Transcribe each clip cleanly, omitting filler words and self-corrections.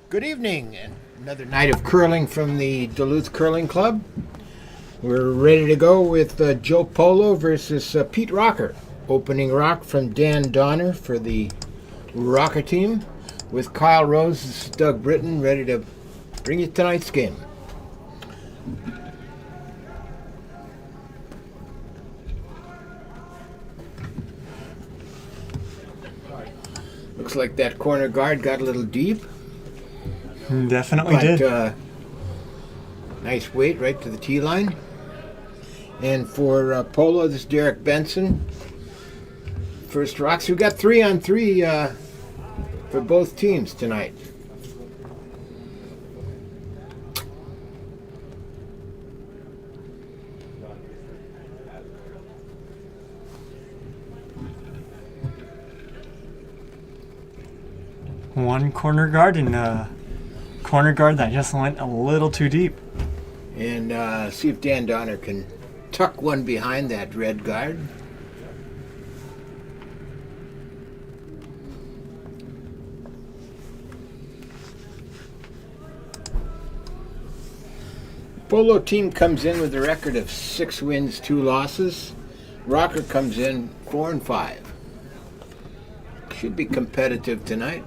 Good evening, and another night of curling from the Duluth Curling Club. We're ready to go with Joe Polo versus Pete Rauker. Opening rock from Dan Donner for the Rauker team, with Kyle Rose and Doug Britton ready to bring you tonight's game. Looks like that corner guard got a little deep. Definitely did. Nice weight right to the tee line. And for Polo, this is Derek Benson. First rocks. We've got 3-on-3 for both teams tonight. One corner guard and a corner guard that just went a little too deep. And see if Dan Donner can tuck one behind that red guard. Polo team comes in with a record of 6 wins, 2 losses. Rauker comes in 4-5. Should be competitive tonight.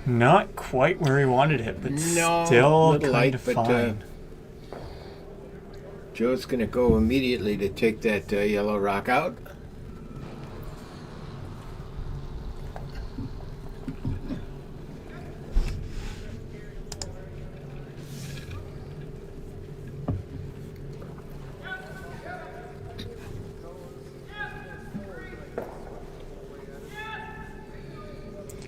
Not quite where he wanted it, but No, still little kind of light, but, fine. Joe's going to go immediately to take that yellow rock out.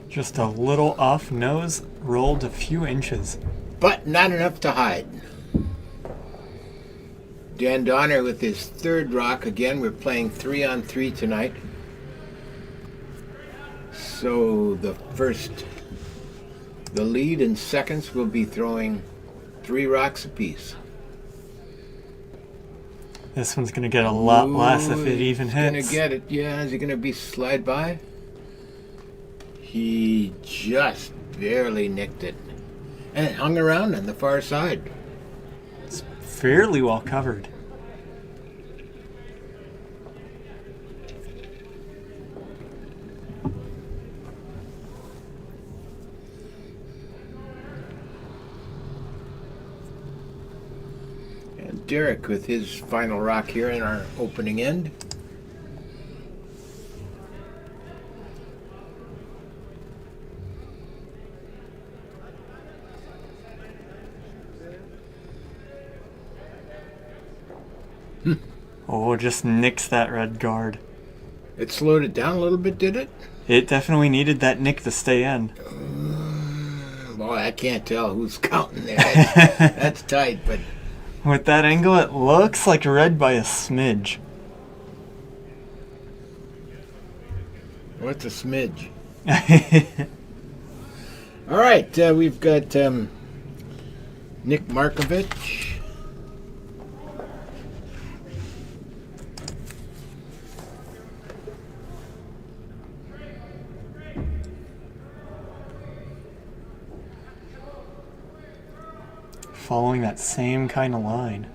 Just a little off nose, rolled a few inches. But not enough to hide. Dan Donner with his third rock. Again, we're playing 3-on-3 tonight. So the lead and seconds will be throwing 3 rocks apiece. This one's going to get a lot less if it even He's hits. going to get it. Yeah, is he going to be slide by? He just barely nicked it. And it hung around on the far side. It's fairly well covered. And Derek with his final rock here in our opening end. Oh, just nicks that red guard. It slowed it down a little bit, did it? It definitely needed that nick to stay in. Boy, I can't tell who's counting there. That's tight, but With that angle, it looks like red by a smidge. what's a smidge? All right, we've got Nick Markovich. Following that same kind of line.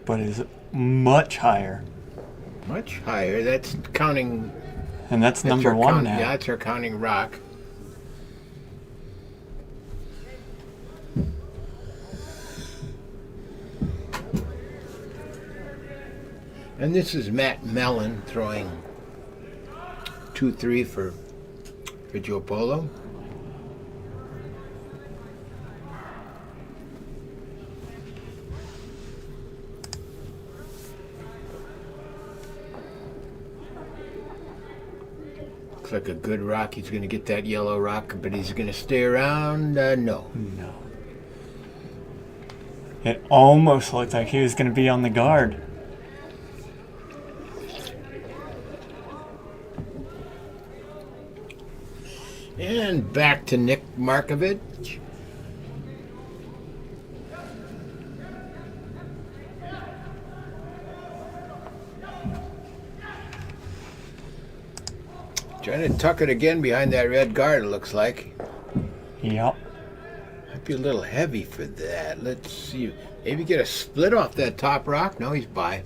But is much higher. Much higher. That's counting. And that's number our one now. Yeah, that's our counting rock. And this is Matt Mellon throwing 2-3 for Joe Polo. Looks like a good rock. He's going to get that yellow rock, but he's going to stay around. No. No. It almost looked like he was going to be on the guard. And back to Nick Markovich. Trying to tuck it again behind that red guard, it looks like. Yep. Might be a little heavy for that. Let's see. Maybe get a split off that top rock. No, he's by.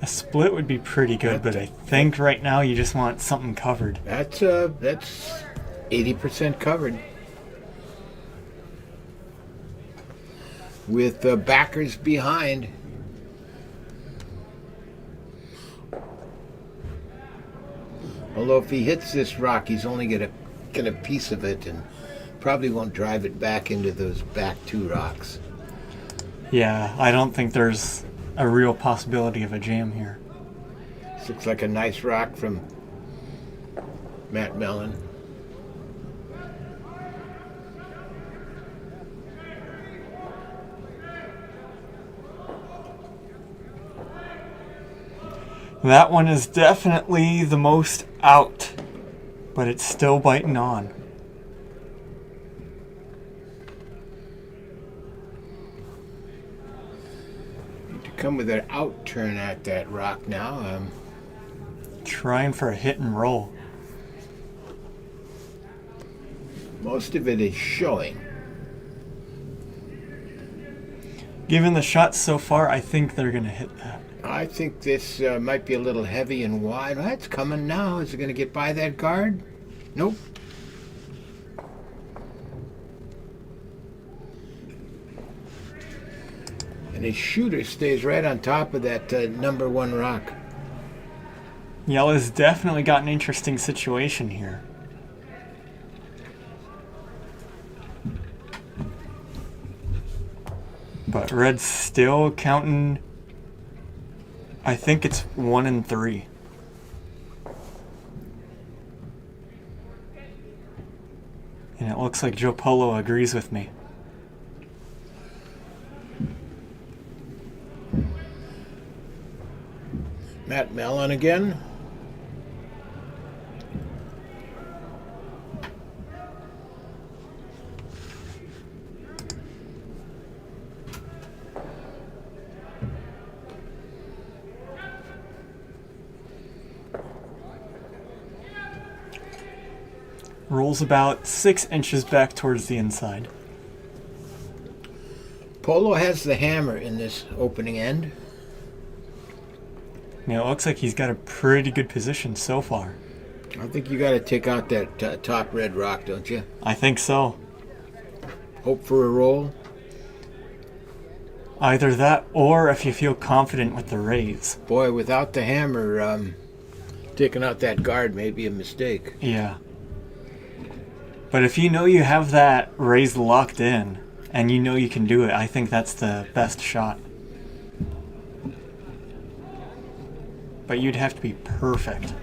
A split would be pretty good, but I think right now you just want something covered. That's 80% covered. With backers behind. Although if he hits this rock, he's only going to get a piece of it and probably won't drive it back into those back two rocks. Yeah, I don't think there's a real possibility of a jam here. This looks like a nice rock from Matt Mellon. That one is definitely the most out, but it's still biting on. Need to come with an out turn at that rock now. Trying for a hit and roll. Most of it is showing. Given the shots so far, I think they're going to hit that. I think this might be a little heavy and wide. Oh, it's coming now. Is it going to get by that guard? Nope. And his shooter stays right on top of that number one rock. Yellow's definitely got an interesting situation here. But Red's still counting. I think it's 1 and 3. And it looks like Joe Polo agrees with me. Matt Mellon again. Rolls about 6 inches back towards the inside. Polo has the hammer in this opening end. Now it looks like he's got a pretty good position so far. I think you got to take out that top red rock, don't you? I think so. Hope for a roll. Either that or if you feel confident with the raise. Boy, without the hammer, taking out that guard may be a mistake. Yeah. But if you know you have that raise locked in and you know you can do it, I think that's the best shot. But you'd have to be perfect.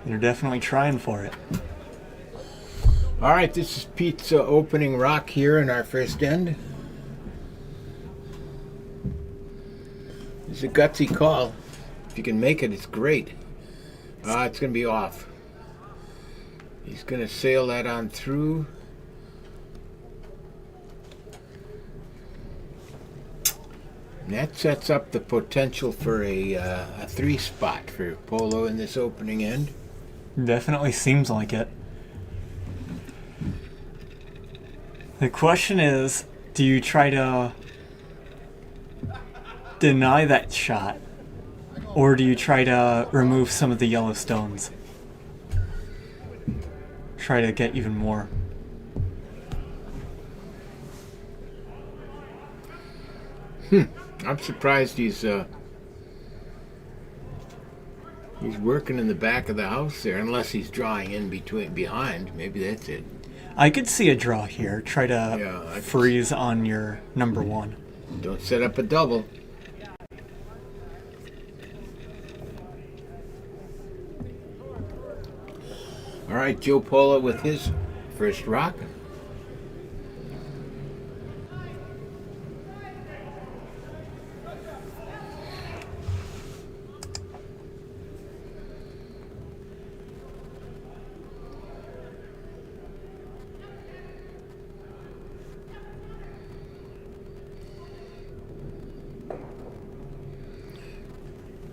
You're definitely trying for it. All right, this is Pete's opening rock here in our first end. It's a gutsy call. If you can make it, it's great. It's going to be off. He's going to sail that on through. And that sets up the potential for a 3 spot for Polo in this opening end. Definitely seems like it. The question is, do you try to deny that shot, or do you try to remove some of the yellow stones? Try to get even more. I'm surprised he's working in the back of the house there, unless he's drawing in behind. Maybe that's it. I could see a draw here. Try to freeze on your number one. Don't set up a double. All right, Joe Polo with his first rock.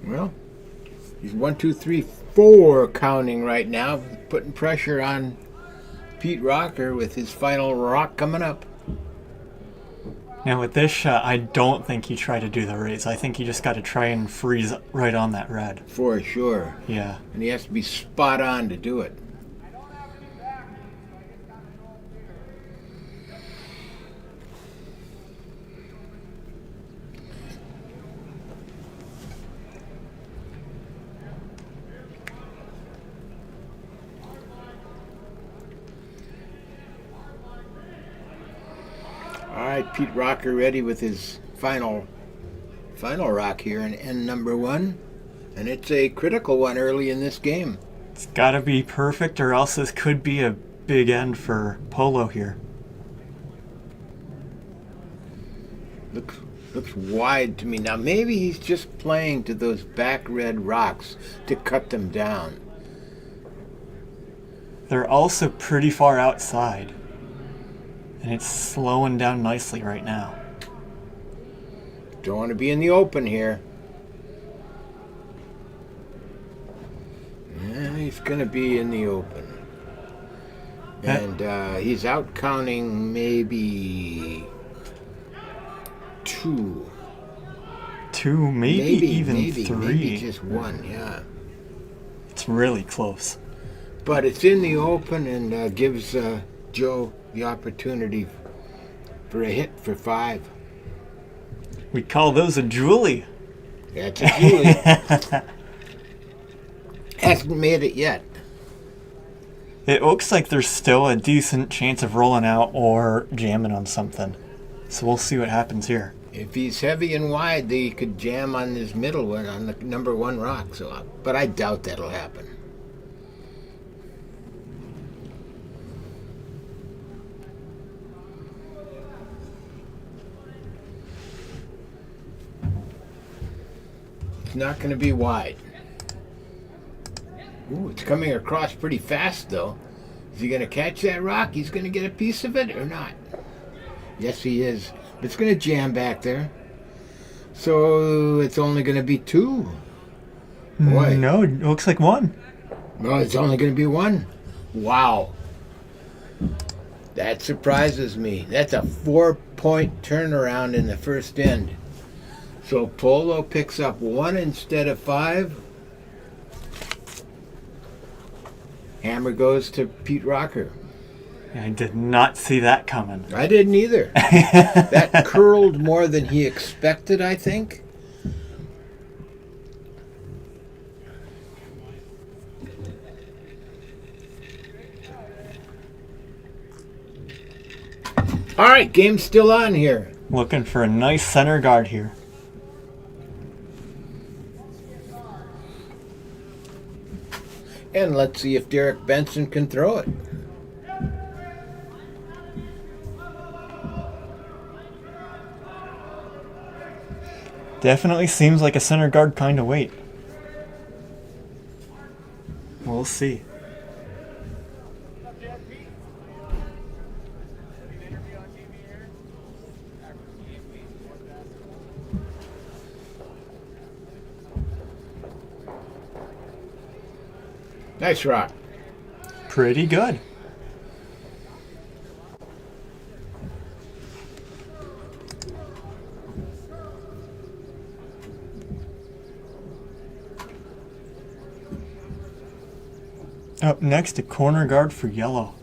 Well, he's 1, 2, 3, 4 counting right now, putting pressure on Pete Rauker with his final rock coming up. Now with this shot, I don't think you try to do the raise. I think you just got to try and freeze right on that red. For sure. Yeah. And he has to be spot on to do it. All right, Pete Rauker ready with his final rock here in end number 1. And it's a critical one early in this game. It's got to be perfect or else this could be a big end for Polo here. Looks wide to me. Now maybe he's just playing to those back red rocks to cut them down. They're also pretty far outside. And it's slowing down nicely right now. Don't want to be in the open here. Yeah, he's going to be in the open. And he's out counting maybe 2. 2, maybe even 3. Maybe just 1, yeah. It's really close. But it's in the open and gives Joe the opportunity for a hit for 5. We call those a Julie. That's a Julie. Hasn't made it yet. It looks like there's still a decent chance of rolling out or jamming on something. So we'll see what happens here. If he's heavy and wide, he could jam on his middle one on the number 1 rock. But I doubt that'll happen. It's not going to be wide. Ooh, it's coming across pretty fast, though. Is he going to catch that rock? He's going to get a piece of it or not? Yes, he is. But it's going to jam back there. So it's only going to be 2. Boy. No, it looks like 1. No, it's only going to be 1. Wow. That surprises me. That's a 4-point turnaround in the first end. So Polo picks up 1 instead of 5. Hammer goes to Pete Rauker. I did not see that coming. I didn't either. That curled more than he expected, I think. All right, game's still on here. Looking for a nice center guard here. And let's see if Derek Benson can throw it. Definitely seems like a center guard kind of weight. We'll see. Nice rock. Pretty good. Up next, a corner guard for yellow.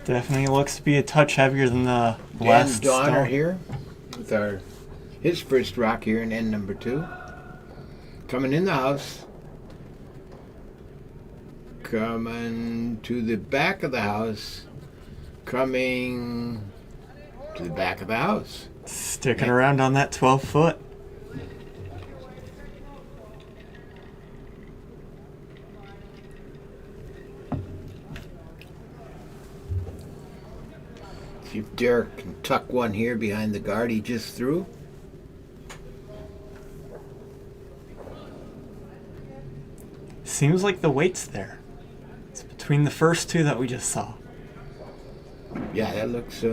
Definitely looks to be a touch heavier than the last Dan Donner stone. here with his first rock here in end number 2. Coming in the house. Coming to the back of the house. Coming to the back of the house. Sticking around on that 12-foot. See if Derek can tuck one here behind the guard he just threw. Seems like the weight's there. It's between the first two that we just saw. Yeah, that looks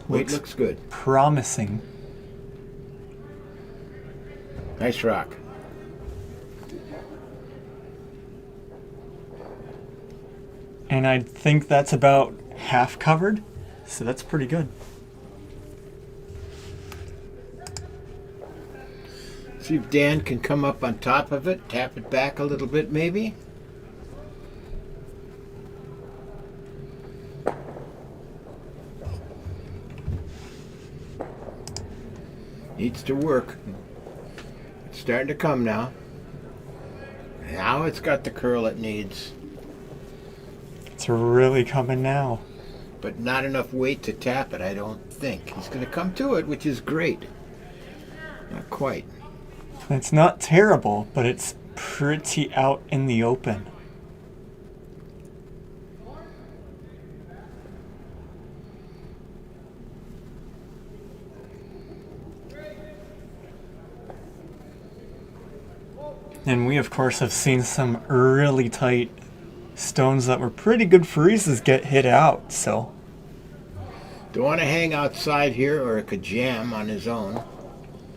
weight looks good. Promising. Nice rock. And I think that's about half covered, so that's pretty good. See if Dan can come up on top of it, tap it back a little bit maybe. Needs to work. It's starting to come now. Now it's got the curl it needs, It's really coming now. but not enough weight to tap it, I don't think. He's going to come to it, which is great. Not quite. It's not terrible, but it's pretty out in the open. And we, of course, have seen some really tight stones that were pretty good freezes get hit out, so... Don't want to hang outside here or it could jam on his own.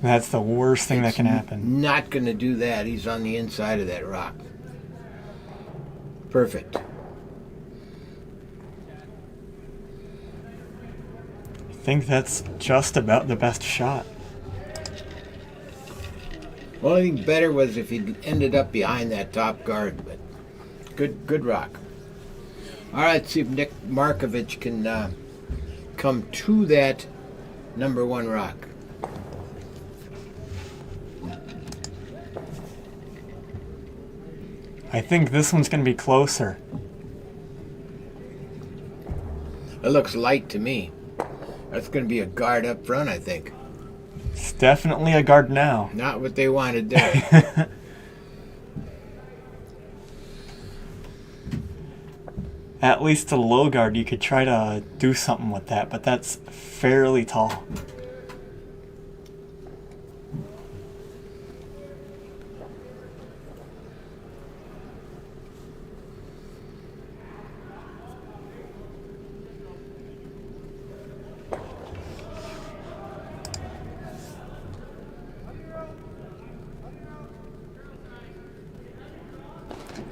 That's the worst thing that can happen. Not going to do that. He's on the inside of that rock. Perfect. I think that's just about the best shot. Only thing better was if he ended up behind that top guard, but good rock. All right, see if Nick Markovich can come to that number one rock. I think this one's going to be closer. It looks light to me. That's going to be a guard up front, I think. It's definitely a guard now. Not what they wanted there. At least a low guard, you could try to do something with that, but that's fairly tall.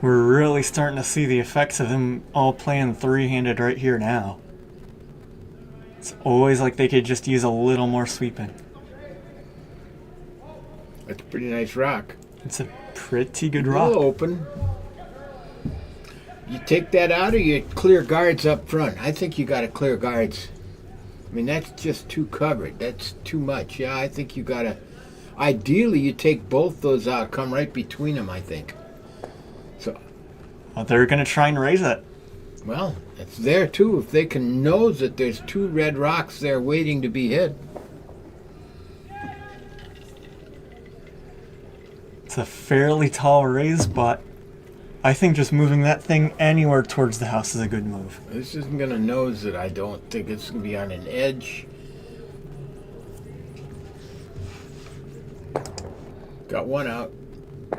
We're really starting to see the effects of him all playing three-handed right here now. It's always like they could just use a little more sweeping. That's a pretty nice rock. It's a pretty good A rock. little open. You take that out or you clear guards up front? I think you got to clear guards. I mean, that's just too covered. That's too much. Yeah, I think you got to... Ideally, you take both those out. Come right between them, I think. So, Well, they're going to try and raise it. well, it's there too. If they can nose it, there's two red rocks there waiting to be hit. It's a fairly tall raise, but I think just moving that thing anywhere towards the house is a good move. This isn't going to nose it, I don't think. It's going to be on an edge. Got one out.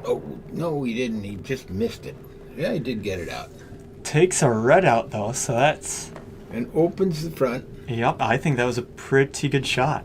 Oh, no, he didn't. He just missed it. Yeah, he did get it out. Takes a red out, though, so that's... And opens the front. Yep, I think that was a pretty good shot.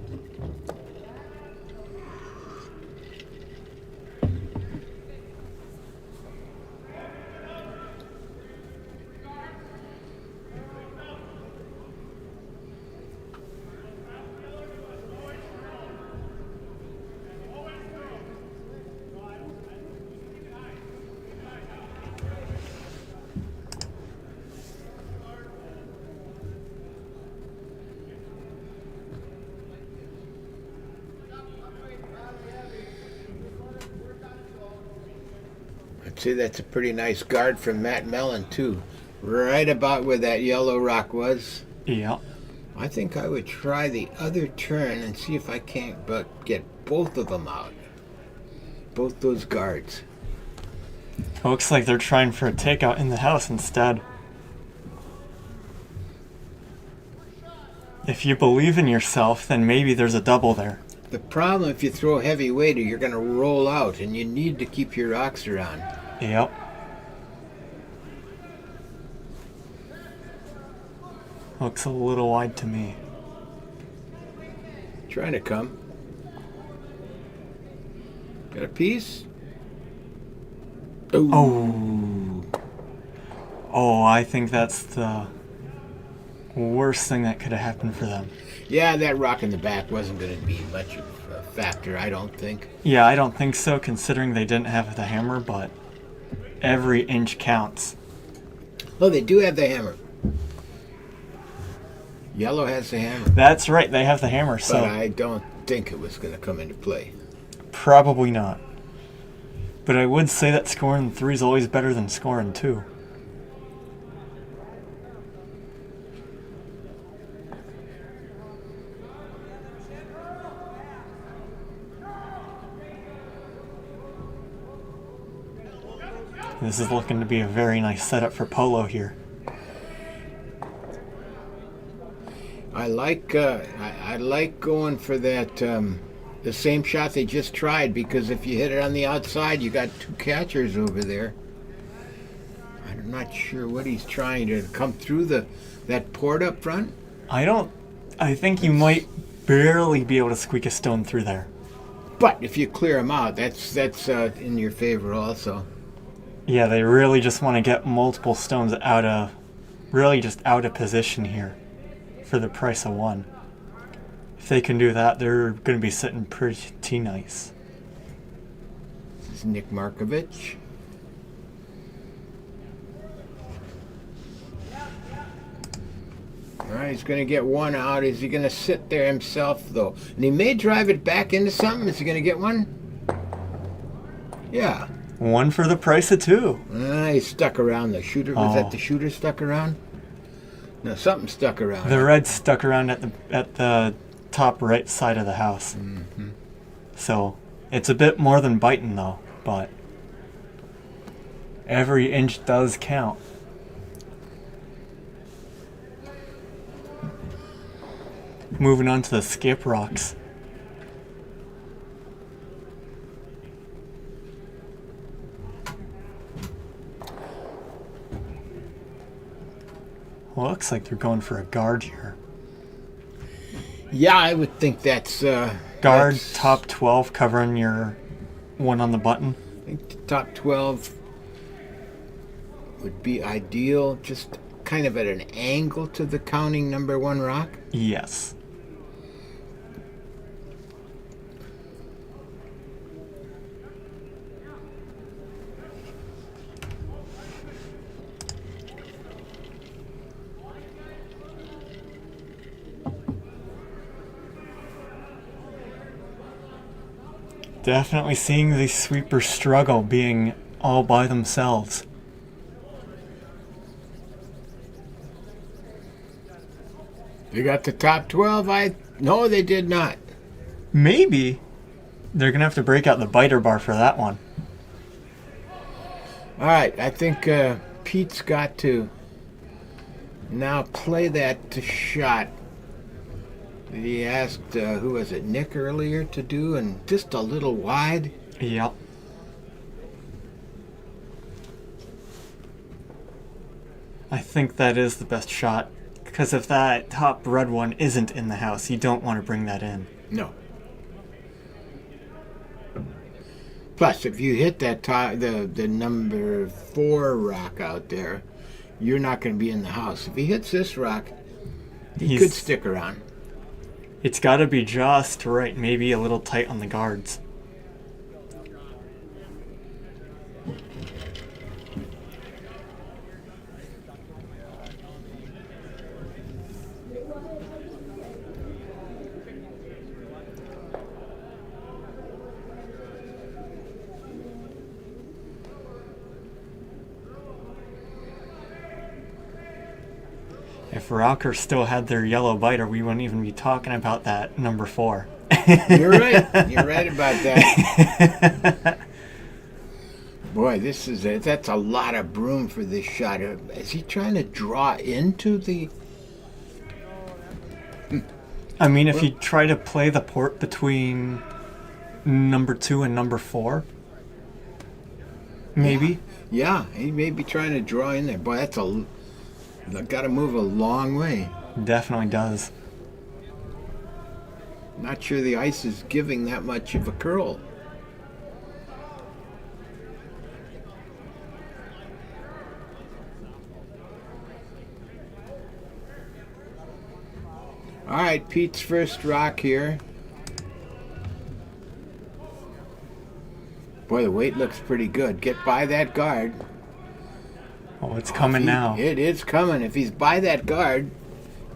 I'd say that's a pretty nice guard from Matt Mellon, too. Right about where that yellow rock was. Yep. I think I would try the other turn and see if I can't get both of them out. Both those guards. Looks like they're trying for a takeout in the house instead. If you believe in yourself, then maybe there's a double there. The problem, if you throw heavy weight, you're going to roll out, and you need to keep your rocks around. Yep. Looks a little wide to me. Trying to come. Got a piece? Oh. Oh, I think that's the worst thing that could have happened for them. Yeah, that rock in the back wasn't going to be much of a factor, I don't think. Yeah, I don't think so, considering they didn't have the hammer, but every inch counts. Oh, they do have the hammer. Yellow has the hammer. That's right, they have the hammer, But so I don't think it was going to come into play. probably not. But I would say that scoring 3 is always better than scoring 2. This is looking to be a very nice setup for Polo here. I like going for that the same shot they just tried, because if you hit it on the outside, you got 2 catchers over there. I'm not sure what he's trying to come through that port up front. I think you might barely be able to squeak a stone through there. But if you clear them out, that's in your favor also. Yeah, they really just want to get multiple stones out of position here for the price of 1. If they can do that, they're going to be sitting pretty nice. This is Nick Markovich. All right, he's going to get 1 out. Is he going to sit there himself, though? And he may drive it back into something. Is he going to get 1? Yeah. 1 for the price of 2. He stuck around. The shooter, was that the shooter stuck around? No, something stuck around. The red stuck around at the top right side of the house. Mm-hmm. So it's a bit more than biting though, but every inch does count. Moving on to the skip rocks. Looks like they're going for a guard here. Yeah, I would think that's Guard top 12 covering your 1 on the button. I think the top 12 would be ideal, just kind of at an angle to the counting number 1 rock. Yes. Definitely seeing the sweepers struggle being all by themselves. They got the top 12. No, they did not. Maybe they're going to have to break out the biter bar for that one. All right, I think Pete's got to now play that shot that he asked, who was it, Nick earlier to do, and just a little wide. Yep. I think that is the best shot, because if that top red one isn't in the house, you don't want to bring that in. No. Plus, if you hit that the number 4 rock out there, you're not going to be in the house. If he hits this rock, he could stick around. It's got to be just right, maybe a little tight on the guards. If Rauker still had their yellow biter, we wouldn't even be talking about that number 4. You're right. You're right about that. Boy, that's a lot of broom for this shot. Is he trying to draw into the... I mean, if you try to play the port between number 2 and number 4, maybe. Yeah, he may be trying to draw in there. Boy, got to move a long way. Definitely does. Not sure the ice is giving that much of a curl. All right, Pete's first rock here. Boy, the weight looks pretty good. Get by that guard. Oh, it's coming now. It is coming. If he's by that guard,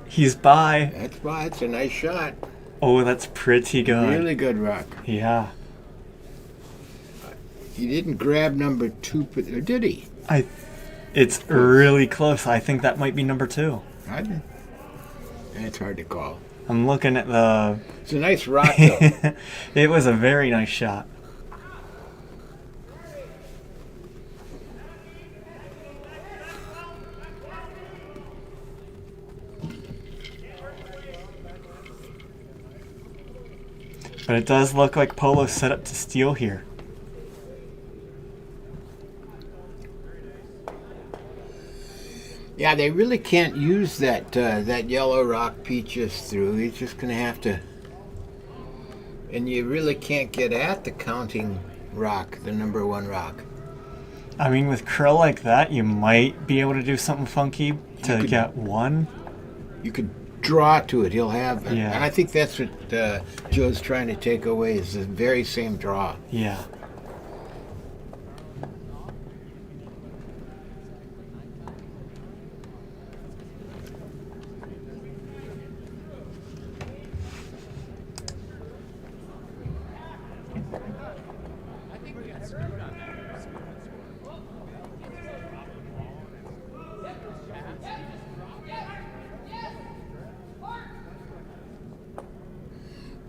He's by. that's by. It's a nice shot. Oh, that's pretty good. Really good rock. Yeah. He didn't grab number 2, or did he? It's really close. I think that might be number 2. I didn't. It's hard to call. I'm looking at the... It's a nice rock, though. It was a very nice shot. But it does look like Polo's set up to steal here. Yeah, they really can't use that that yellow rock Pete just threw. He's just going to have to... And you really can't get at the counting rock, the number 1 rock. I mean, with curl like that, you might be able to do something funky to get 1. You could draw to it. He'll have... Yeah. And I think that's what Joe's trying to take away, is the very same draw. Yeah.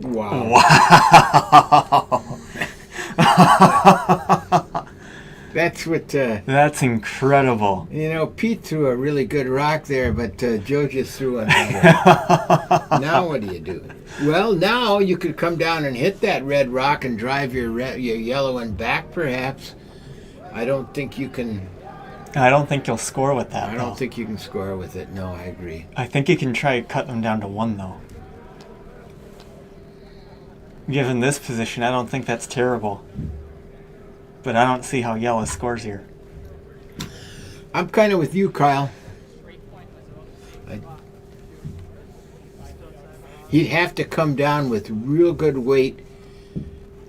Wow. That's what... That's incredible. You know, Pete threw a really good rock there, but Joe just threw another. Now what do you do? Well, now you could come down and hit that red rock and drive your yellow one back, perhaps. I don't think you can... I don't think you'll score with that, I though. don't think you can score with it. No, I agree. I think you can try to cut them down to 1, though. Given this position, I don't think that's terrible. But I don't see how yellow scores here. I'm kind of with you, Kyle. He'd have to come down with real good weight,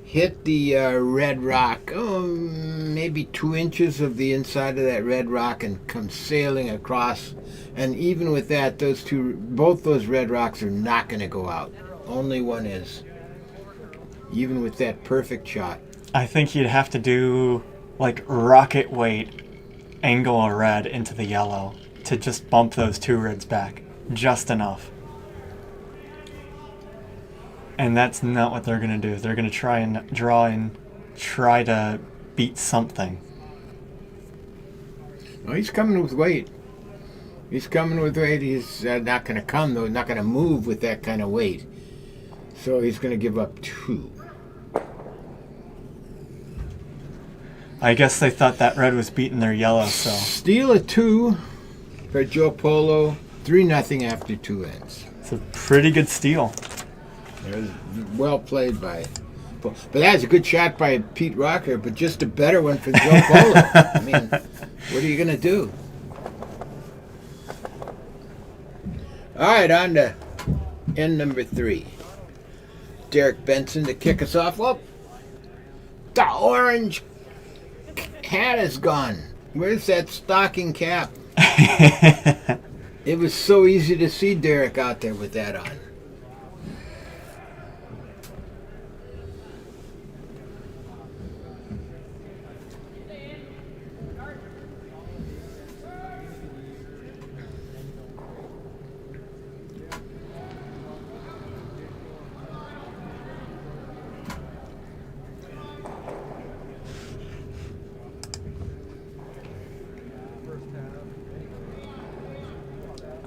hit the red rock, maybe 2 inches of the inside of that red rock, and come sailing across. And even with that, both those red rocks are not going to go out. Only one is. Even with that perfect shot. I think you'd have to do, like, rocket weight, angle a red into the yellow to just bump those 2 reds back. Just enough. And that's not what they're going to do. They're going to try and draw and try to beat something. Oh, he's coming with weight. He's coming with weight. He's not going to come, though. Not going to move with that kind of weight. So he's going to give up 2. I guess they thought that red was beating their yellow, so... Steal a 2 for Joe Polo. 3-0 after 2 ends. It's a pretty good steal. It was well played by... But that's a good shot by Pete Rauker, but just a better one for Joe Polo. I mean, what are you going to do? All right, on to end number 3. Derek Benson to kick us off. Well, the orange hat is gone. Where's that stocking cap? It was so easy to see Derek out there with that on.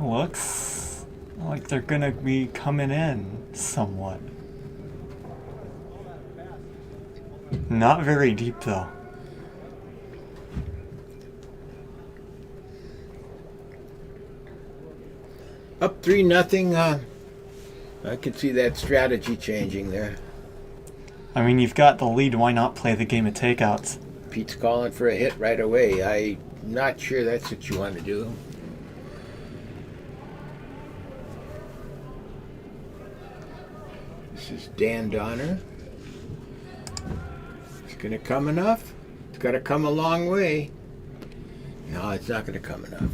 Looks like they're gonna be coming in somewhat. Not very deep though. Up 3-0. I could see that strategy changing there. I mean, you've got the lead. Why not play the game of takeouts? Pete's calling for a hit right away. I'm not sure that's what you want to do. This is Dan Donner. It's going to come enough. It's got to come a long way. No, it's not going to come enough.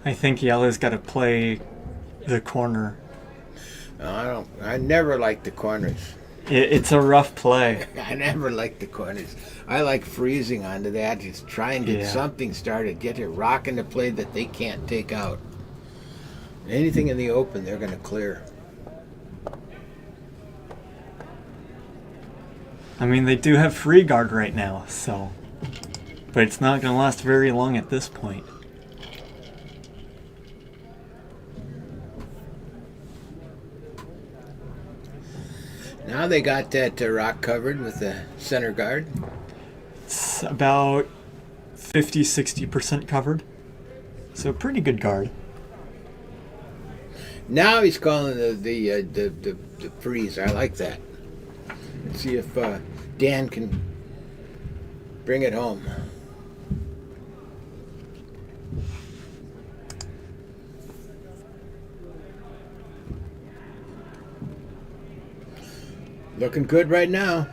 I think Yellow's got to play the corner. I never like the corners. It's a rough play. I never like the corners. I like freezing onto that. Just try and get something started. Get it rocking the play that they can't take out. Anything in the open, they're going to clear. I mean, they do have free guard right now, so... But it's not going to last very long at this point. Now they got that rock covered with the center guard. It's about 50-60% covered. So pretty good guard. Now he's calling the freeze. I like that. Let's see if Dan can bring it home. Looking good right now.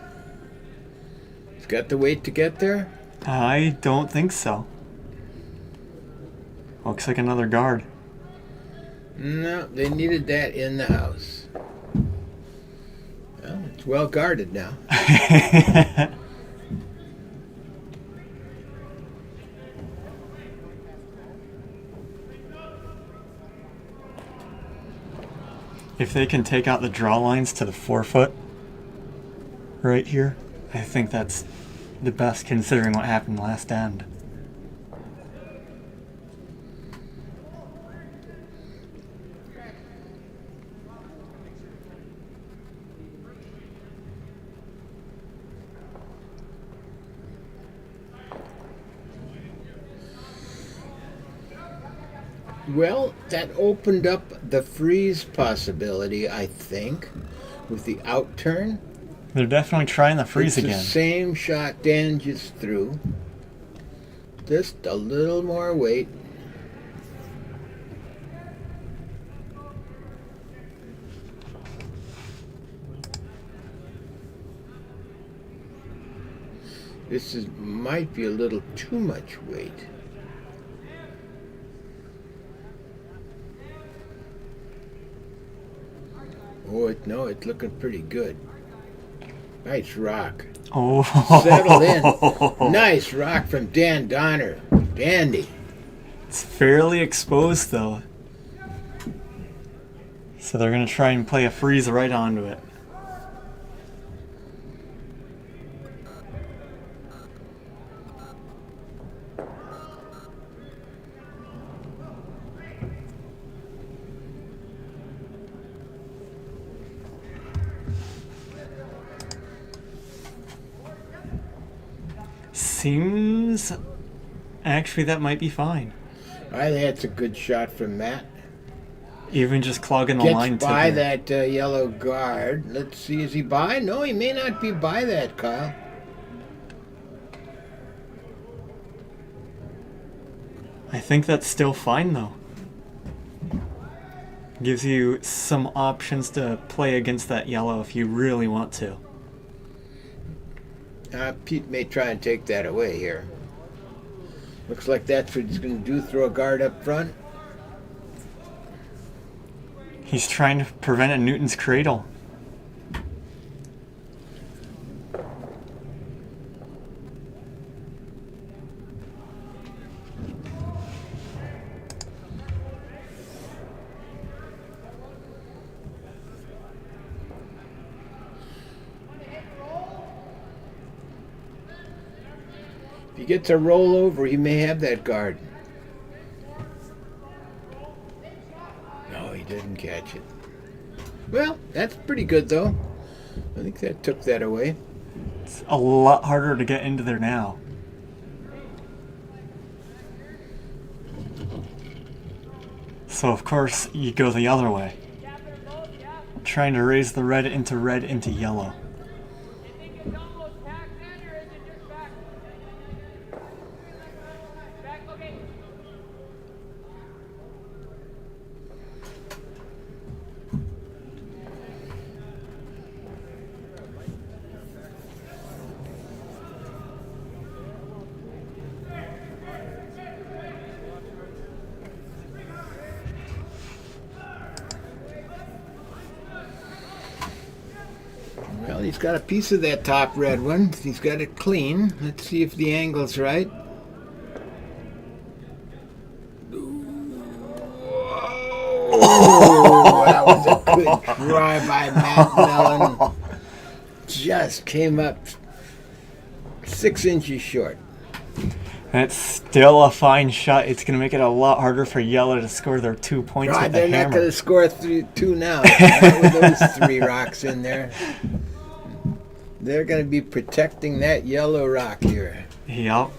He's got the weight to get there. I don't think so. Looks like another guard. No, they needed that in the house. Well, it's well guarded now. If they can take out the draw lines to the 4-foot right here, I think that's the best considering what happened last end. Well, that opened up the freeze possibility, I think, with the out turn. They're definitely trying the freeze It's again. the same shot Dan just threw. Just a little more weight. Might be a little too much weight. Oh, no, it's looking pretty good. Nice rock. Oh, Settled in. Nice rock from Dan Donner. Dandy. It's fairly exposed though. So they're going to try and play a freeze right onto it. Seems... Actually, that might be fine. I think that's a good shot from Matt. Even just clogging the Gets line by to that yellow guard. Let's see, is he by? No, he may not be by that, Kyle. I think that's still fine though. Gives you some options to play against that yellow if you really want to. Pete may try and take that away here. Looks like that's what he's going to do, throw a guard up front. He's trying to prevent a Newton's cradle. If he gets a rollover, he may have that guard. No, he didn't catch it. Well, that's pretty good, though. I think that took that away. It's a lot harder to get into there now. So of course you go the other way, trying to raise the red into yellow. Well, he's got a piece of that top red one. He's got it clean. Let's see if the angle's right. Oh, that was a good try by Matt Mellon. Just came up 6 inches short. And it's still a fine shot. It's going to make it a lot harder for yellow to score their 2 points God, with the they're hammer. not going to score two now. Not with those 3 rocks in there. They're going to be protecting that yellow rock here. Yep.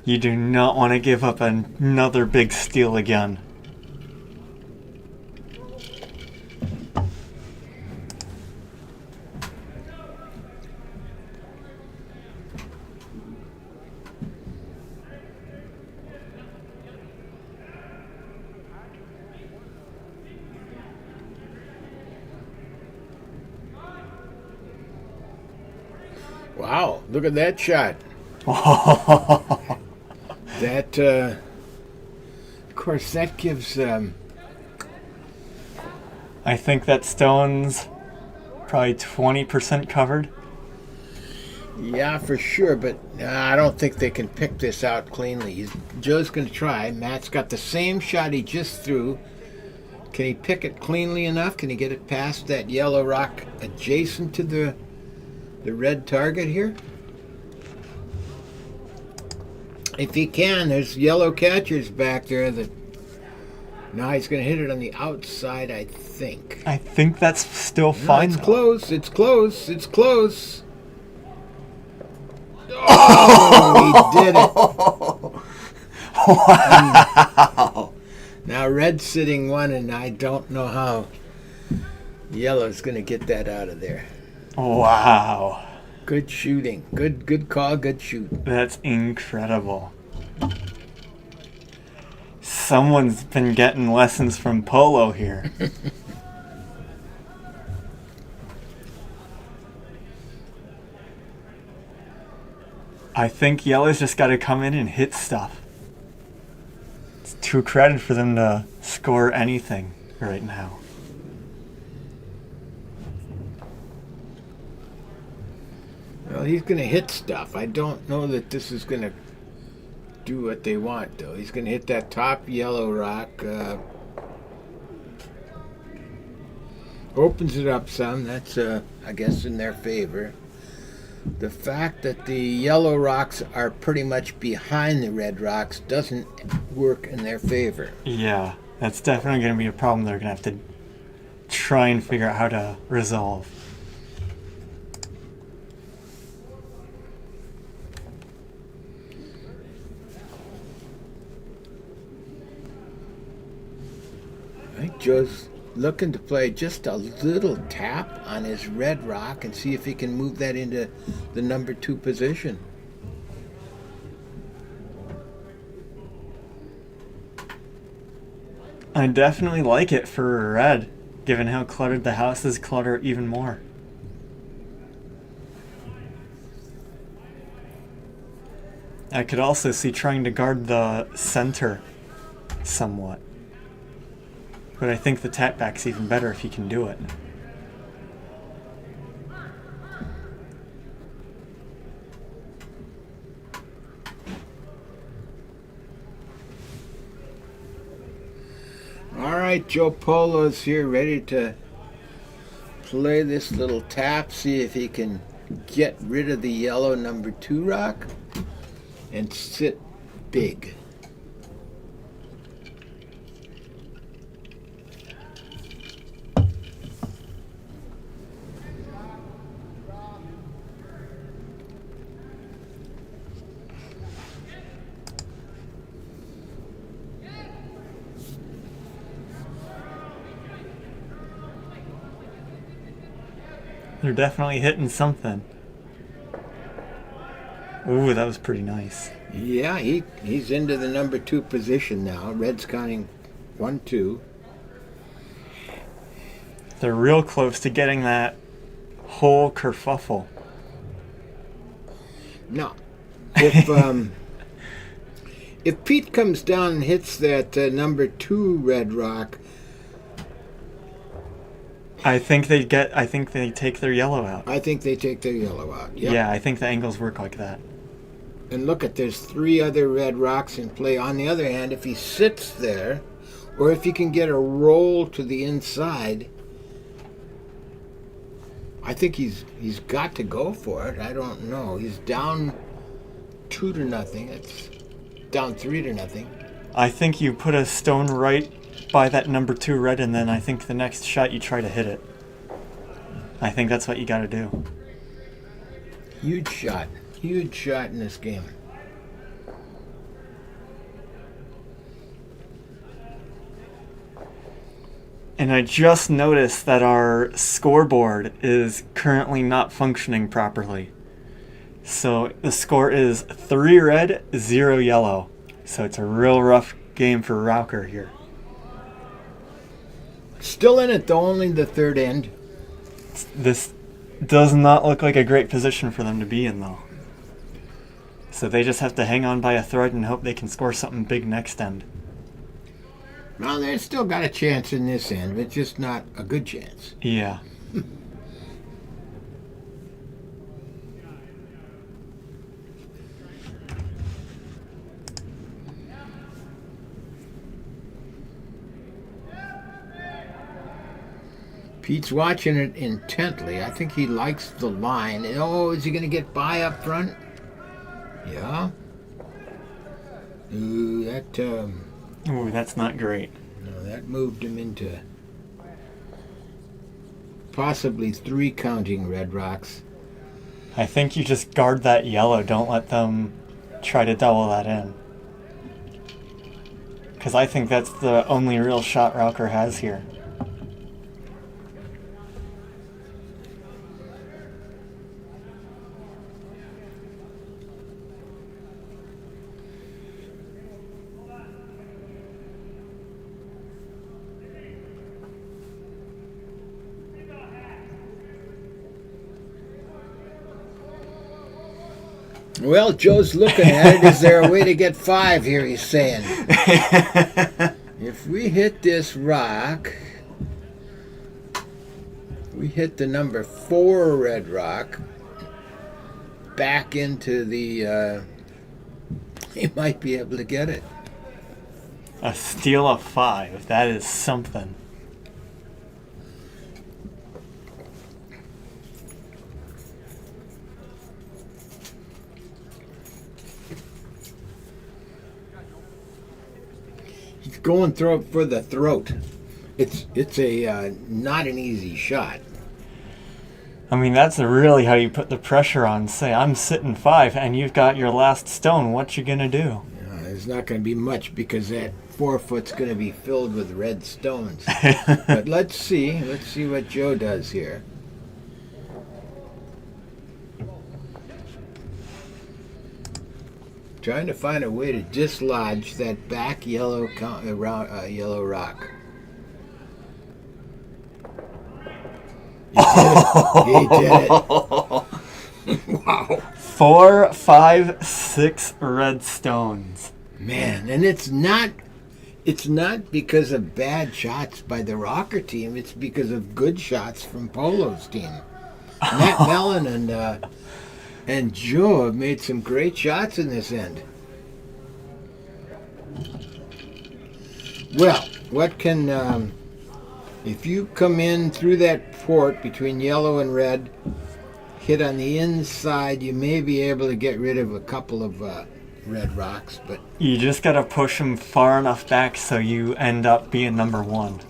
You do not want to give up another big steal again. Wow, look at that shot. That, of course, that gives... I think that stone's probably 20% covered. Yeah, for sure, but I don't think they can pick this out cleanly. Joe's going to try. Matt's got the same shot he just threw. Can he pick it cleanly enough? Can he get it past that yellow rock adjacent to the red target here? If he can, there's yellow catchers back there that... Now he's going to hit it on the outside, I think. I think that's still fine. It's close. It's close. It's close. Oh, he did it. Wow. Now red's sitting 1, and I don't know how yellow's going to get that out of there. Wow. Good shooting. Good call. Good shoot. That's incredible. Someone's been getting lessons from Polo here. I think yellow's just got to come in and hit stuff. It's too crowded for them to score anything right now. Well, he's going to hit stuff. I don't know that this is going to do what they want, though. He's going to hit that top yellow rock. Opens it up some. That's, I guess, in their favor. The fact that the yellow rocks are pretty much behind the red rocks doesn't work in their favor. Yeah, that's definitely going to be a problem they're going to have to try and figure out how to resolve. I think Joe's looking to play just a little tap on his red rock and see if he can move that into the number 2 position. I definitely like it for red, given how cluttered the house is. Clutter even more. I could also see trying to guard the center somewhat. But I think the tap back's even better if he can do it. All right, Joe Polo's here ready to play this little tap, see if he can get rid of the yellow number 2 rock and sit big. They're definitely hitting something. Ooh, that was pretty nice. Yeah, he's into the number 2 position now. Red's counting 1, 2. They're real close to getting that whole kerfuffle. Now, if if Pete comes down and hits that number 2 red rock, I think they take their yellow out. I think they take their yellow out. Yep. Yeah, I think the angles work like that. And look at, there's 3 other red rocks in play. On the other hand, if he sits there, or if he can get a roll to the inside, I think he's got to go for it. I don't know. He's down 2-0. It's down 3-0. I think you put a stone right by that number 2 red, and then I think the next shot you try to hit it. I think that's what you got to do. Huge shot in this game. And I just noticed that our scoreboard is currently not functioning properly. So the score is 3 red, 0 yellow. So it's a real rough game for Rauker here. Still in it though, only the third end. This does not look like a great position for them to be in, though. So they just have to hang on by a thread and hope they can score something big next end. Well, they've still got a chance in this end, but just not a good chance. Yeah. Pete's watching it intently. I think he likes the line. Oh, is he going to get by up front? Yeah. Ooh, Ooh, that's not great. no, that moved him into possibly 3 counting red rocks. I think you just guard that yellow. Don't let them try to double that in. Because I think that's the only real shot Rauker has here. Well, Joe's looking at it. Is there a way to get 5 here, he's saying. If we hit this rock, we hit the number 4 red rock back into the, he might be able to get it. A steal of 5. That is something. He's going for the throat. It's a not an easy shot. I mean, that's really how you put the pressure on. Say, I'm sitting 5 and you've got your last stone. What you gonna do? There's not going to be much because that 4-foot's going to be filled with red stones. But let's see what Joe does here. Trying to find a way to dislodge that back yellow yellow rock. He did it. Wow. 4, 5, 6 red stones. Man, and it's not because of bad shots by the Rauker team. It's because of good shots from Polo's team. Matt Mellon and Joe have made some great shots in this end. Well, what can if you come in through that port between yellow and red, hit on the inside, you may be able to get rid of a couple of red rocks, but You just gotta push them far enough back so you end up being number 1.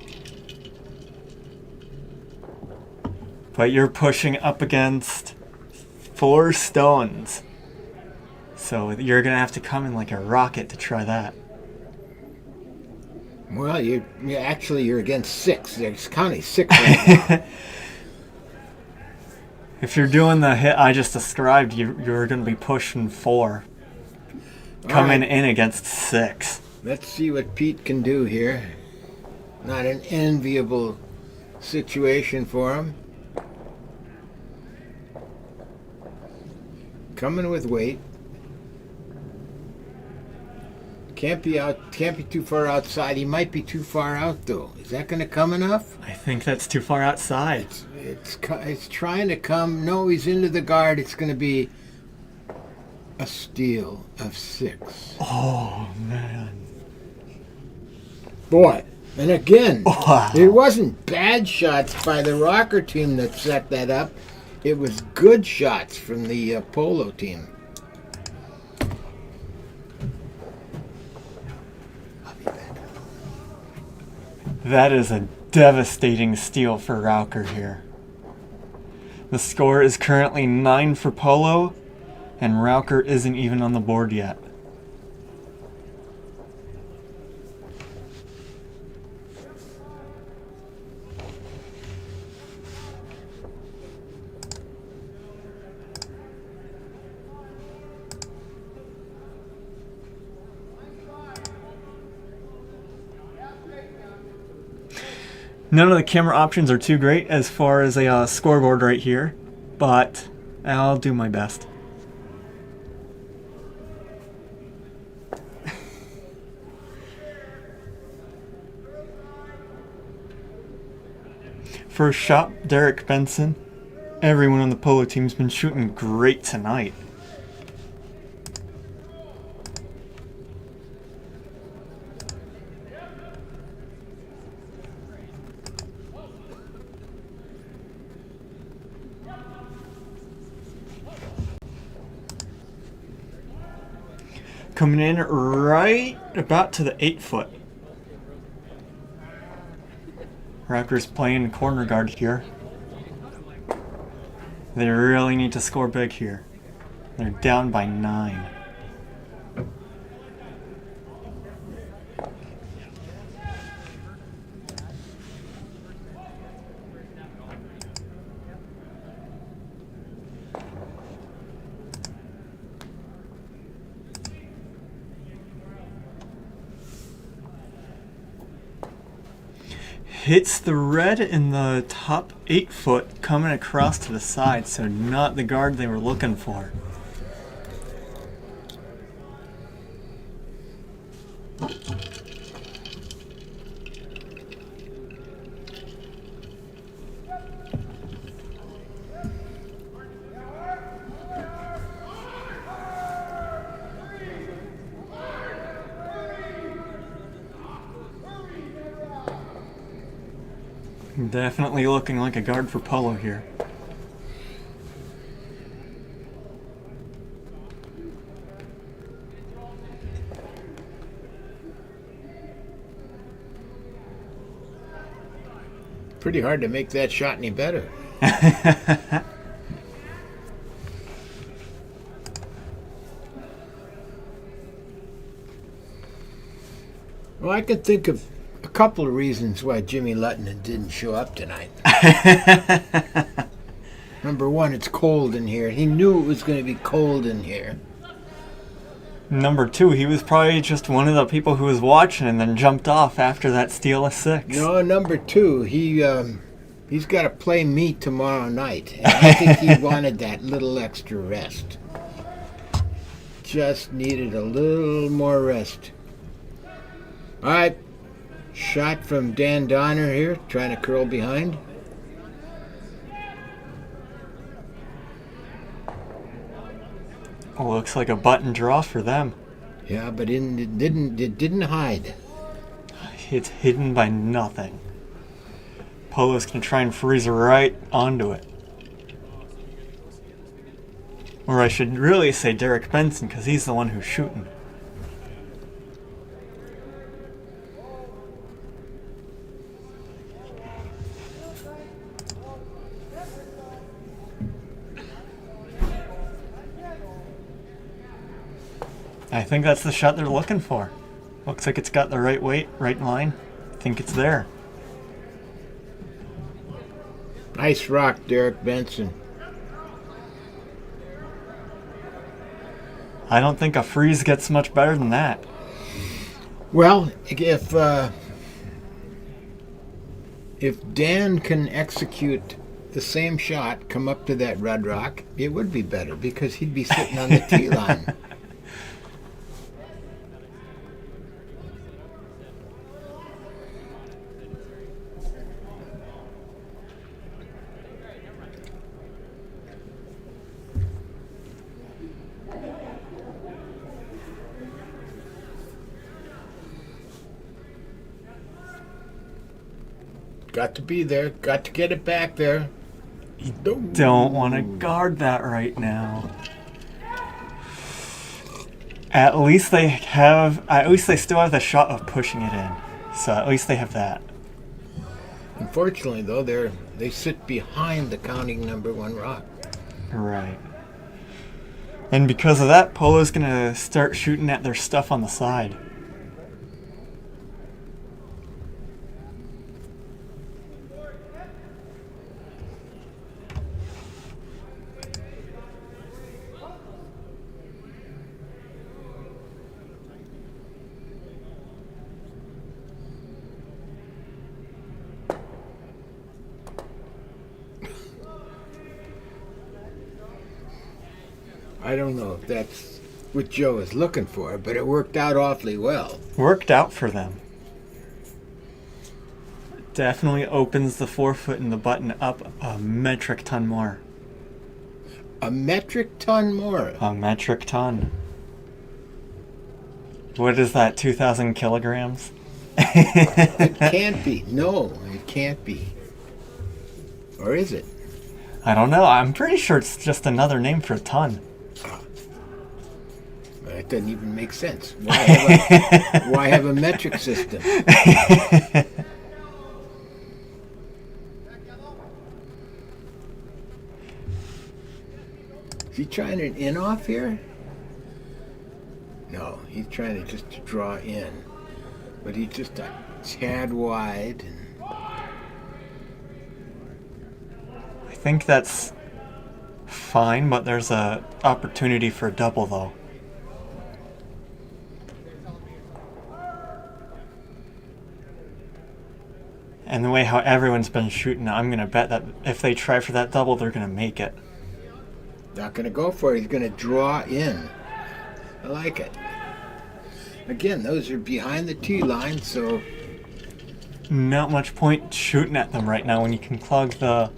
But you're pushing up against 4 stones. So you're gonna have to come in like a rocket to try that. well, you're against 6. There's counting 6 right now. If you're doing the hit I just described, you're going to be pushing 4. Coming in against 6. Let's see what Pete can do here. Not an enviable situation for him. Coming with weight. Can't be too far outside. He might be too far out though. Is that going to come enough? I think that's too far outside. It's trying to come. No, he's into the guard. It's going to be a steal of 6. Oh, man. Boy, and again, Wow. it wasn't bad shots by the Rauker team that set that up. It was good shots from the Polo team. That is a devastating steal for Rauker here. The score is currently 9 for Polo, and Rauker isn't even on the board yet. None of the camera options are too great as far as a scoreboard right here, but I'll do my best. First shot, Derek Benson. Everyone on the Polo team's been shooting great tonight. Coming in right about to the 8-foot. Rauker's playing corner guard here. They really need to score big here. They're down by 9. Hits the red in the top 8-foot coming across to the side, so not the guard they were looking for. Definitely looking like a guard for Polo here. Pretty hard to make that shot any better. Well, I can think of a couple of reasons why Jimmy Lutton didn't show up tonight. Number one, it's cold in here. He knew it was going to be cold in here. Number 2, he was probably just one of the people who was watching and then jumped off after that steal of 6. No, number 2, he's got to play me tomorrow night. And I think he wanted that little extra rest. Just needed a little more rest. All right. Shot from Dan Donner here, trying to curl behind. Looks like a button draw for them. Yeah, but it didn't hide. It's hidden by nothing. Polo's going to try and freeze right onto it. Or I should really say Derek Benson, because he's the one who's shooting. I think that's the shot they're looking for. Looks like it's got the right weight, right line. I think it's there. Nice rock, Derek Benson. I don't think a freeze gets much better than that. Well, if Dan can execute the same shot, come up to that red rock, it would be better because he'd be sitting on the tee line. Got to be there. Got to get it back there. Don't want to guard that right now. At least they still have the shot of pushing it in. So at least they have that. Unfortunately, though, they sit behind the counting number 1 rock. Right. And because of that, Polo's going to start shooting at their stuff on the side. I don't know if that's what Joe is looking for, but it worked out awfully well. Worked out for them. Definitely opens the forefoot and the button up a metric ton more. A metric ton more? A metric ton. What is that, 2,000 kilograms? It can't be. No, it can't be. Or is it? I don't know. I'm pretty sure it's just another name for a ton. That doesn't even make sense. Why have a metric system? Is he trying an in off here? No, he's trying to just draw in. But he's just a tad wide. I think that's fine, but there's a opportunity for a double though. And the way how everyone's been shooting, I'm going to bet that if they try for that double, they're going to make it. Not going to go for it. He's going to draw in. I like it. Again, those are behind the tee line, so... Not much point shooting at them right now when you can clog the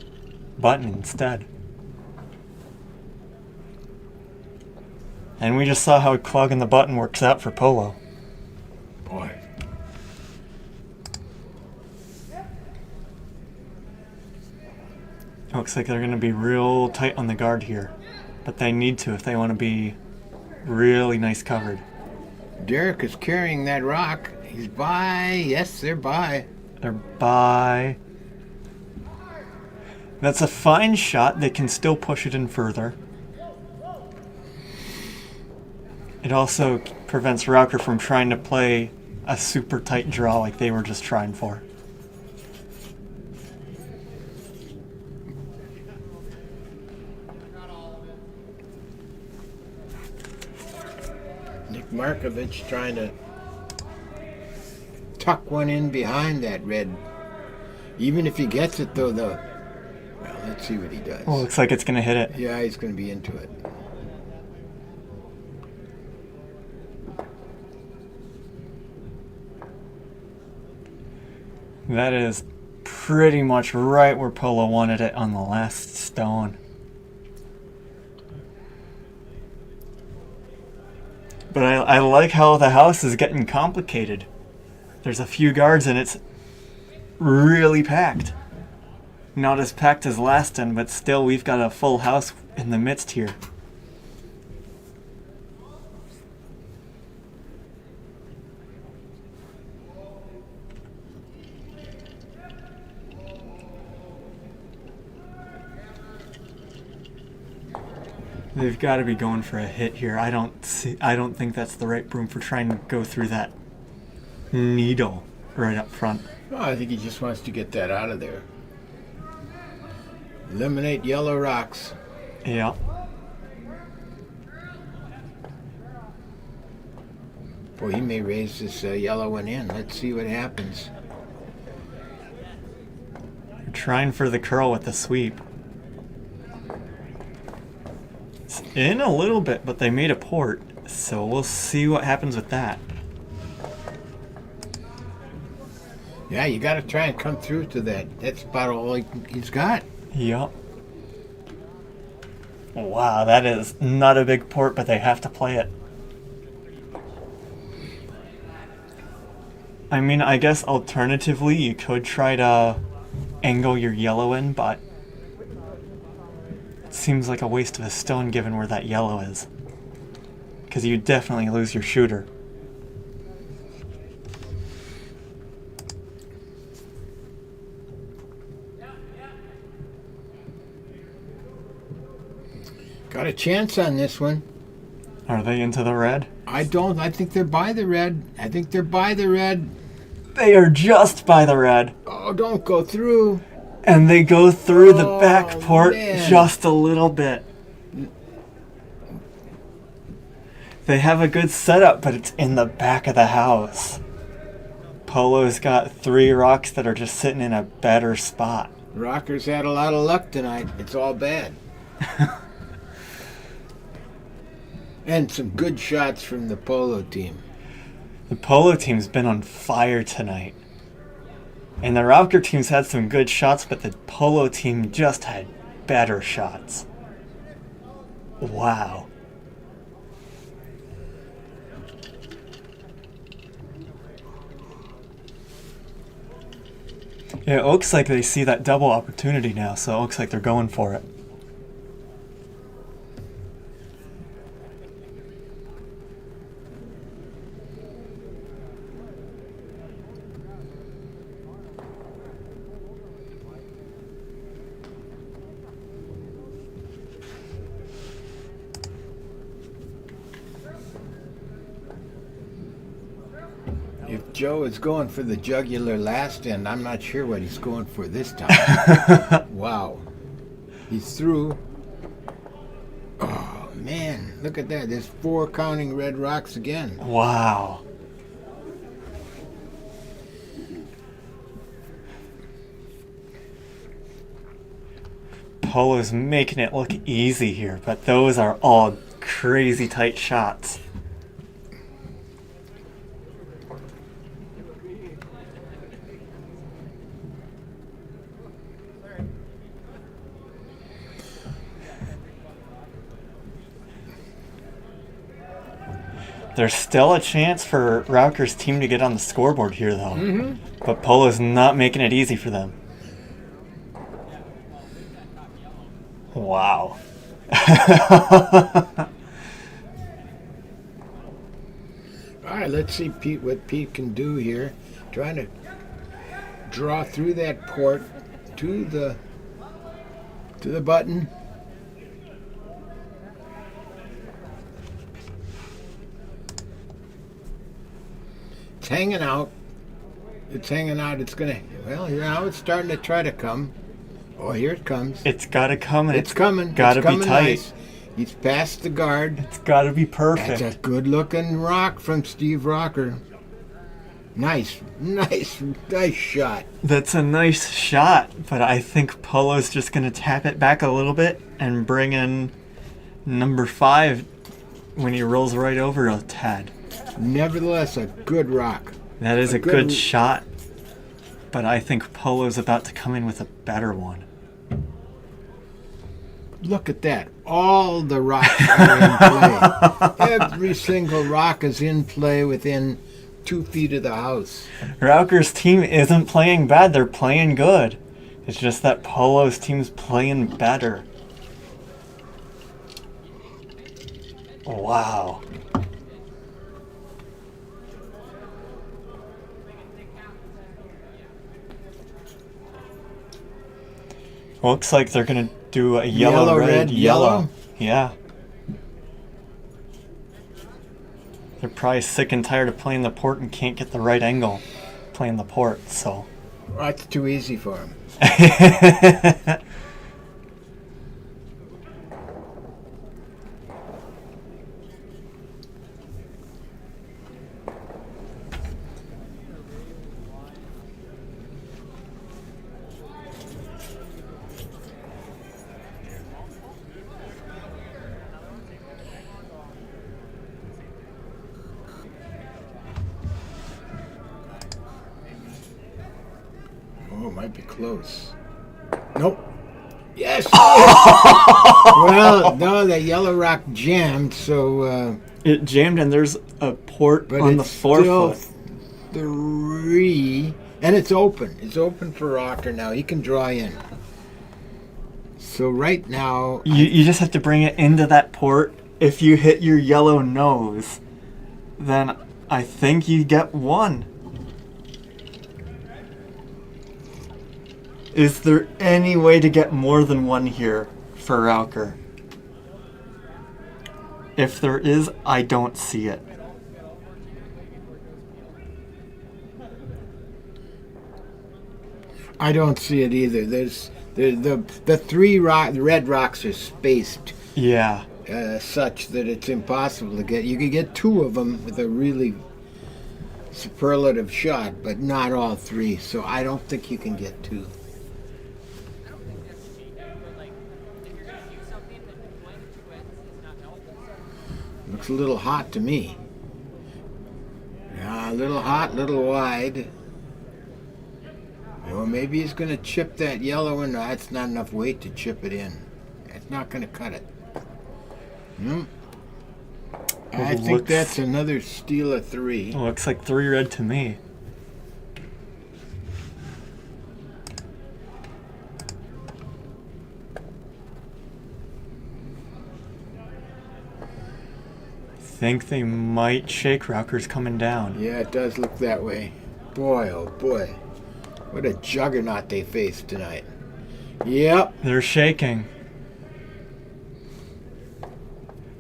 button instead. And we just saw how clogging the button works out for Polo. Boy. Looks like they're going to be real tight on the guard here. But they need to if they want to be really nice covered. Derek is carrying that rock. He's by. Yes, they're by. They're by. That's a fine shot. They can still push it in further. It also prevents Rauker from trying to play a super tight draw like they were just trying for. Markovich trying to tuck one in behind that red. Even if he gets it, though, well, let's see what he does. Well, looks like it's going to hit it. Yeah, he's going to be into it. That is pretty much right where Polo wanted it on the last stone. But I like how the house is getting complicated. There's a few guards and it's really packed. Not as packed as last time, but still we've got a full house in the midst here. They've got to be going for a hit here. I don't think that's the right broom for trying to go through that needle right up front. Oh, I think he just wants to get that out of there. Eliminate yellow rocks. Yeah. Well, he may raise this yellow one in. Let's see what happens. They're trying for the curl with the sweep. It's in a little bit, but they made a port. So we'll see what happens with that. Yeah, you got to try and come through to that. That's about all he's got. Yup. Wow, that is not a big port, but they have to play it. I mean, I guess alternatively, you could try to angle your yellow in, but it seems like a waste of a stone given where that yellow is. Because you definitely lose your shooter. Got a chance on this one. Are they into the red? I don't. I think they're by the red. I think they're by the red. They are just by the red. Oh, don't go through. And they go through the back port man. just a little bit. They have a good setup, but it's in the back of the house. Polo's got 3 rocks that are just sitting in a better spot. Rauker's had a lot of luck tonight. It's all bad. And some good shots from the Polo team. The Polo team's been on fire tonight. And the Rauker team's had some good shots, but the Polo team just had better shots. Wow. Yeah, it looks like they see that double opportunity now, so it looks like they're going for it. If Joe is going for the jugular last end, I'm not sure what he's going for this time. Wow. He's through. Oh, man. Look at that. There's 4 counting red rocks again. Wow. Polo's making it look easy here, but those are all crazy tight shots. There's still a chance for Rauker's team to get on the scoreboard here, though. Mm-hmm. But Polo's not making it easy for them. Wow. All right, let's see what Pete can do here. Trying to draw through that port to the button. It's hanging out. It's hanging out. It's gonna. Well, now it's starting to try to come. Oh, here it comes. It's got to come, and It's coming. Got to It's be coming tight. nice. He's past the guard. It's got to be perfect. That's a good-looking rock from Steve Rauker. Nice shot. That's a nice shot, but I think Polo's just going to tap it back a little bit and bring in number 5 when he rolls right over a tad. Nevertheless, a good rock. That is a good shot, but I think Polo's about to come in with a better one. Look at that. All the rocks are in play. Every single rock is in play within 2 feet of the house. Rauker's team isn't playing bad, they're playing good. It's just that Polo's team's playing better. Wow. Looks like they're gonna do a yellow, red, yellow. Yeah. They're probably sick and tired of playing the port and can't get the right angle playing the port, so. That's too easy for him. it might be close. Nope. Yes. Well, no, the yellow rock jammed, so. It jammed, and there's a port But on the it's forefoot. still 3, and it's open. It's open for Rauker now. He can draw in. So right now, You just have to bring it into that port. If you hit your yellow nose, then I think you get 1. Is there any way to get more than 1 here for Rauker? If there is, I don't see it. I don't see it either. There's the 3 the red rocks are spaced Yeah. such that it's impossible to get. You could get 2 of them with a really superlative shot, but not all 3. So I don't think you can get 2. Looks a little hot to me. Yeah, a little hot, little wide. Well, maybe he's going to chip that yellow in. That's not enough weight to chip it in. It's not going to cut it. I think that's another steal of 3. Looks like 3 red to me. I think they might shake. Rauker's coming down. Yeah, it does look that way. Boy, oh boy. What a juggernaut they faced tonight. Yep. They're shaking.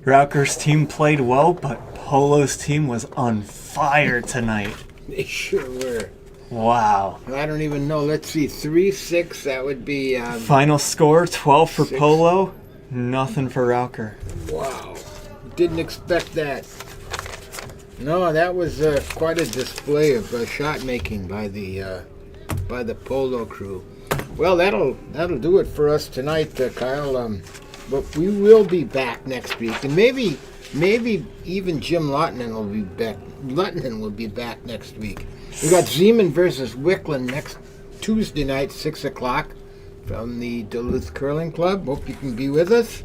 Rauker's team played well, but Polo's team was on fire tonight. They sure were. Wow. I don't even know. Let's see. 3-6. That would be. Final score 12 for 6. Polo, nothing for Rauker. Wow. Didn't expect that. No, that was quite a display of shot making by the Polo crew. Well, that'll do it for us tonight, Kyle. But we will be back next week, and maybe even Jim Luttinen will be back. Luttinen will be back next week. We got Zeman versus Wickland next Tuesday night, 6:00, from the Duluth Curling Club. Hope you can be with us.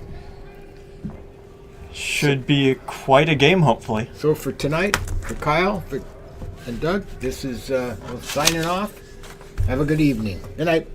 Should be quite a game, hopefully. So for tonight, for Kyle and Doug, this is signing off. Have a good evening. Good night.